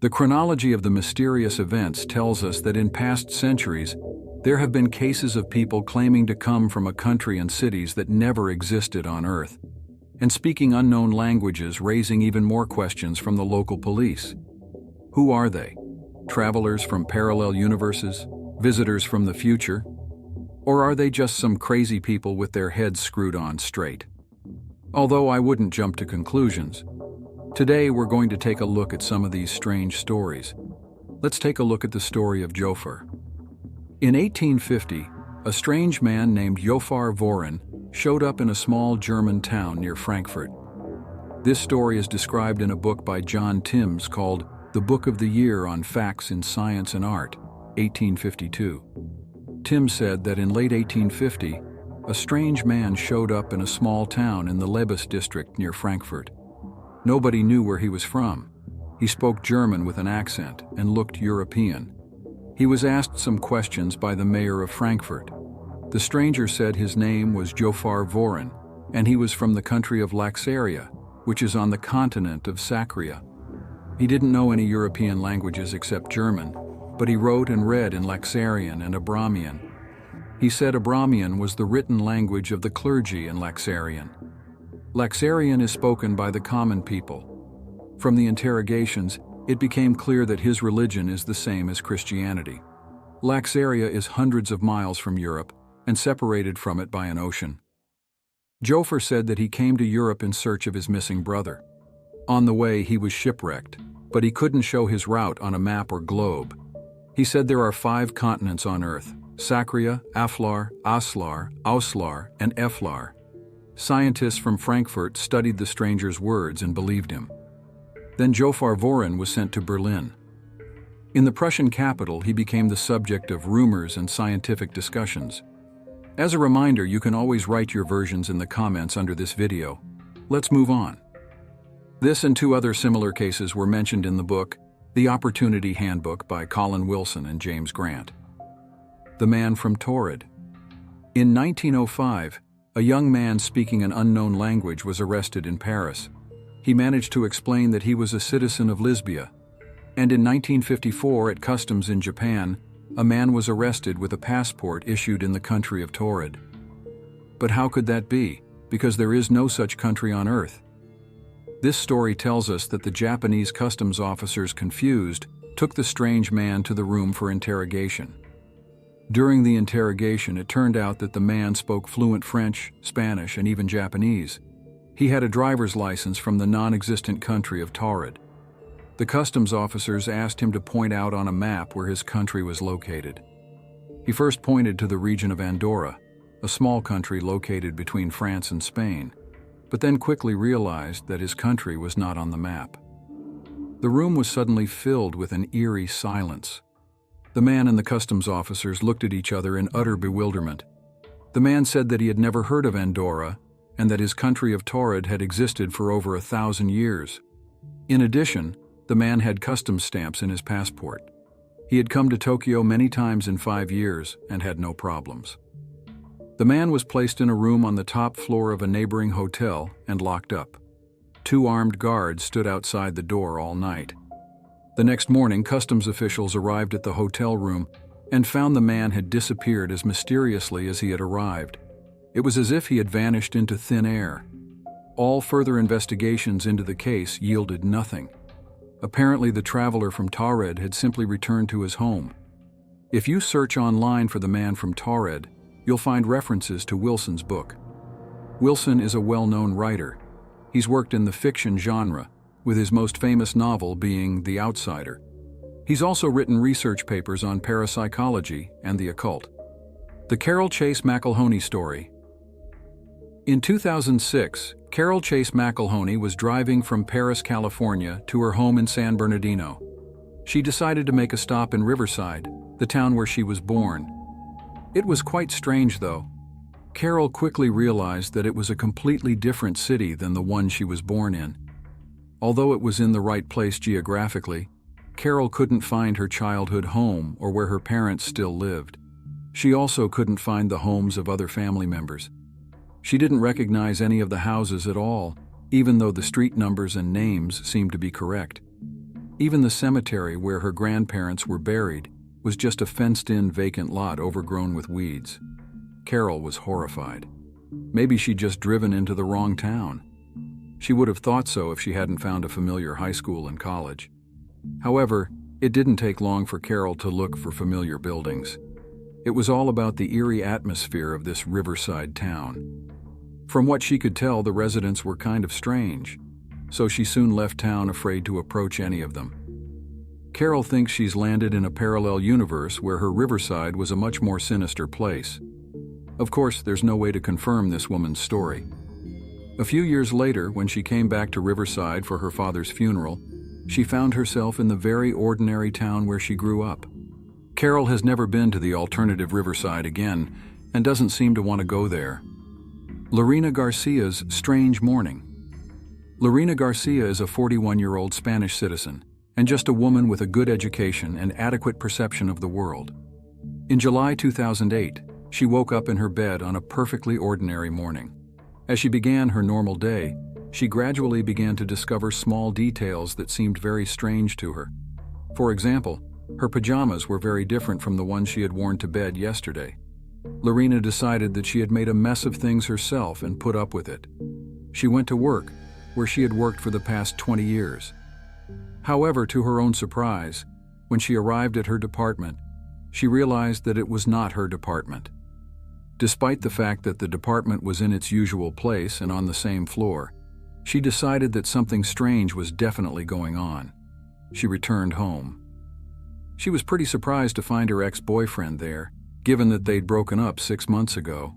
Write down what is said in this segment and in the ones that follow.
The chronology of the mysterious events tells us that in past centuries, there have been cases of people claiming to come from a country and cities that never existed on Earth, and speaking unknown languages, raising even more questions from the local police. Who are they? Travelers from parallel universes? Visitors from the future? Or are they just some crazy people with their heads screwed on straight? Although I wouldn't jump to conclusions. Today we're going to take a look at some of these strange stories. Let's take a look at the story of Jofar. In 1850, a strange man named Jofar Vorin showed up in a small German town near Frankfurt. This story is described in a book by John Timms called The Book of the Year on Facts in Science and Art, 1852. Tim said that in late 1850, a strange man showed up in a small town in the Lebes district near Frankfurt. Nobody knew where he was from. He spoke German with an accent and looked European. He was asked some questions by the mayor of Frankfurt. The stranger said his name was Jofar Vorin, and he was from the country of Laxaria, which is on the continent of Sacria. He didn't know any European languages except German, but he wrote and read in Laxarian and Abramian. He said Abramian was the written language of the clergy in Laxarian. Laxarian is spoken by the common people. From the interrogations, it became clear that his religion is the same as Christianity. Laxaria is hundreds of miles from Europe and separated from it by an ocean. Jofar said that he came to Europe in search of his missing brother. On the way, he was shipwrecked, but he couldn't show his route on a map or globe. He said there are 5 continents on Earth: Sacria, Aflar, Aslar, Auslar, and Eflar. Scientists from Frankfurt studied the stranger's words and believed him. Then Jofar Vorin was sent to Berlin. In the Prussian capital, he became the subject of rumors and scientific discussions. As a reminder, you can always write your versions in the comments under this video. Let's move on. This and 2 other similar cases were mentioned in the book, The Opportunity Handbook by Colin Wilson and James Grant. The Man From Taured. In 1905, a young man speaking an unknown language was arrested in Paris. He managed to explain that he was a citizen of Lisbon. And in 1954, at customs in Japan, a man was arrested with a passport issued in the country of Taured. But how could that be? Because there is no such country on Earth. This story tells us that the Japanese customs officers, confused, took the strange man to the room for interrogation. During the interrogation, it turned out that the man spoke fluent French, Spanish, and even Japanese. He had a driver's license from the non-existent country of Taured. The customs officers asked him to point out on a map where his country was located. He first pointed to the region of Andorra, a small country located between France and Spain, but then quickly realized that his country was not on the map. The room was suddenly filled with an eerie silence. The man and the customs officers looked at each other in utter bewilderment. The man said that he had never heard of Andorra and that his country of Taured had existed for over 1,000 years. In addition, the man had customs stamps in his passport. He had come to Tokyo many times in 5 years and had no problems. The man was placed in a room on the top floor of a neighboring hotel and locked up. 2 armed guards stood outside the door all night. The next morning, customs officials arrived at the hotel room and found the man had disappeared as mysteriously as he had arrived. It was as if he had vanished into thin air. All further investigations into the case yielded nothing. Apparently, the traveler from Taured had simply returned to his home. If you search online for the Man From Taured, you'll find references to Wilson's book. Wilson is a well-known writer. He's worked in the fiction genre, with his most famous novel being The Outsider. He's also written research papers on parapsychology and the occult. The Carol Chase McElhoney story. In 2006, Carol Chase McElhoney was driving from Paris, California to her home in San Bernardino. She decided to make a stop in Riverside, the town where she was born. It was quite strange, though. Carol quickly realized that it was a completely different city than the one she was born in. Although it was in the right place geographically, Carol couldn't find her childhood home or where her parents still lived. She also couldn't find the homes of other family members. She didn't recognize any of the houses at all, even though the street numbers and names seemed to be correct. Even the cemetery where her grandparents were buried was just a fenced-in vacant lot overgrown with weeds. Carol was horrified. Maybe she'd just driven into the wrong town. She would have thought so if she hadn't found a familiar high school and college. However, it didn't take long for Carol to look for familiar buildings. It was all about the eerie atmosphere of this riverside town. From what she could tell, the residents were kind of strange, so she soon left town afraid to approach any of them. Carol thinks she's landed in a parallel universe where her riverside was a much more sinister place. Of course, there's no way to confirm this woman's story. A few years later, when she came back to Riverside for her father's funeral, she found herself in the very ordinary town where she grew up. Carol has never been to the alternative Riverside again and doesn't seem to want to go there. Lerina Garcia's strange morning. Lerina Garcia is a 41-year-old Spanish citizen and just a woman with a good education and adequate perception of the world. In July 2008, she woke up in her bed on a perfectly ordinary morning. As she began her normal day, she gradually began to discover small details that seemed very strange to her. For example, her pajamas were very different from the ones she had worn to bed yesterday. Lerina decided that she had made a mess of things herself and put up with it. She went to work, where she had worked for the past 20 years. However, to her own surprise, when she arrived at her department, she realized that it was not her department. Despite the fact that the department was in its usual place and on the same floor, she decided that something strange was definitely going on. She returned home. She was pretty surprised to find her ex-boyfriend there, given that they'd broken up 6 months ago.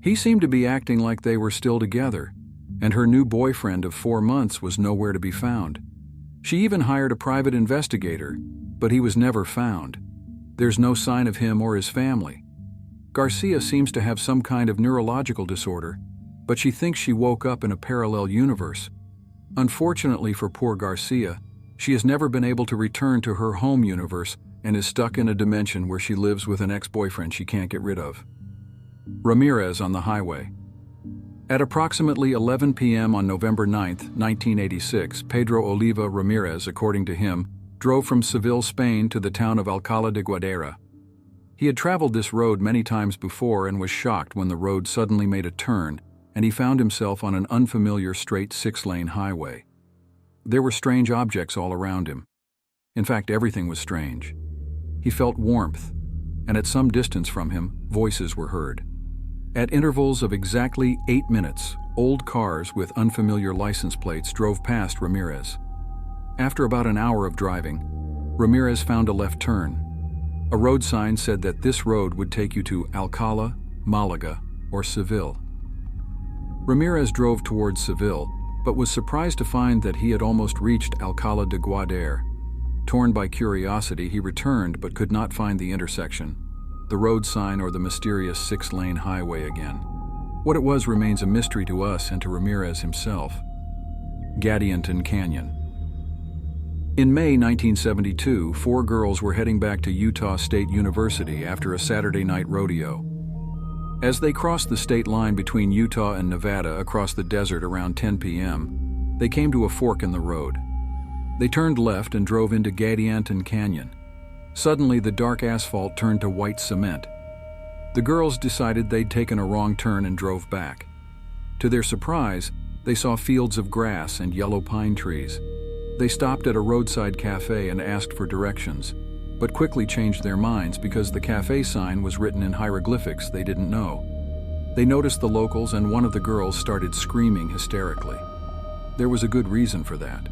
He seemed to be acting like they were still together, and her new boyfriend of 4 months was nowhere to be found. She even hired a private investigator, but he was never found. There's no sign of him or his family. Garcia seems to have some kind of neurological disorder, but she thinks she woke up in a parallel universe. Unfortunately for poor Garcia, she has never been able to return to her home universe and is stuck in a dimension where she lives with an ex-boyfriend she can't get rid of. Ramirez on the highway. At approximately 11 p.m. on November 9, 1986, Pedro Oliva Ramirez, according to him, drove from Seville, Spain to the town of Alcalá de Guadaira. He had traveled this road many times before and was shocked when the road suddenly made a turn and he found himself on an unfamiliar straight 6-lane highway. There were strange objects all around him. In fact, everything was strange. He felt warmth, and at some distance from him, voices were heard. At intervals of exactly 8 minutes, old cars with unfamiliar license plates drove past Ramirez. After about an hour of driving, Ramirez found a left turn. A road sign said that this road would take you to Alcalá, Málaga, or Seville. Ramirez drove towards Seville, but was surprised to find that he had almost reached Alcalá de Guadaira. Torn by curiosity, he returned but could not find the intersection, the road sign, or the mysterious 6-lane highway again. What it was remains a mystery to us and to Ramirez himself. Gadianton Canyon. In May 1972, 4 girls were heading back to Utah State University after a Saturday night rodeo. As they crossed the state line between Utah and Nevada across the desert around 10 p.m., they came to a fork in the road. They turned left and drove into Gadianton Canyon. Suddenly, the dark asphalt turned to white cement. The girls decided they'd taken a wrong turn and drove back. To their surprise, they saw fields of grass and yellow pine trees. They stopped at a roadside cafe and asked for directions, but quickly changed their minds because the cafe sign was written in hieroglyphics they didn't know. They noticed the locals, and one of the girls started screaming hysterically. There was a good reason for that.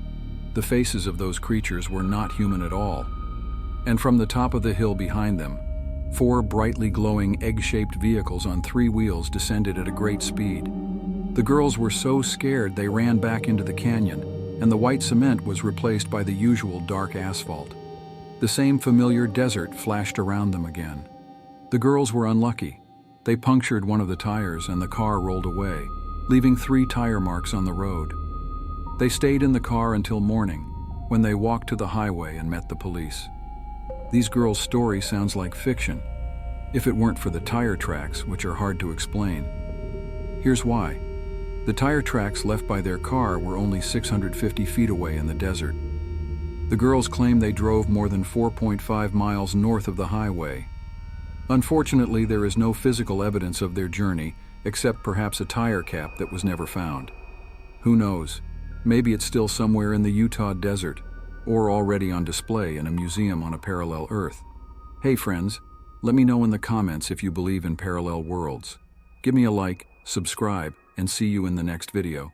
The faces of those creatures were not human at all. And from the top of the hill behind them, 4 brightly glowing egg-shaped vehicles on 3 wheels descended at a great speed. The girls were so scared they ran back into the canyon, and the white cement was replaced by the usual dark asphalt. The same familiar desert flashed around them again. The girls were unlucky. They punctured one of the tires and the car rolled away, leaving 3 tire marks on the road. They stayed in the car until morning, when they walked to the highway and met the police. These girls' story sounds like fiction, if it weren't for the tire tracks, which are hard to explain. Here's why. The tire tracks left by their car were only 650 feet away in the desert. The girls claim they drove more than 4.5 miles north of the highway. Unfortunately, there is no physical evidence of their journey, except perhaps a tire cap that was never found. Who knows? Maybe it's still somewhere in the Utah desert, or already on display in a museum on a parallel Earth. Hey friends, let me know in the comments if you believe in parallel worlds. Give me a like, subscribe, and see you in the next video.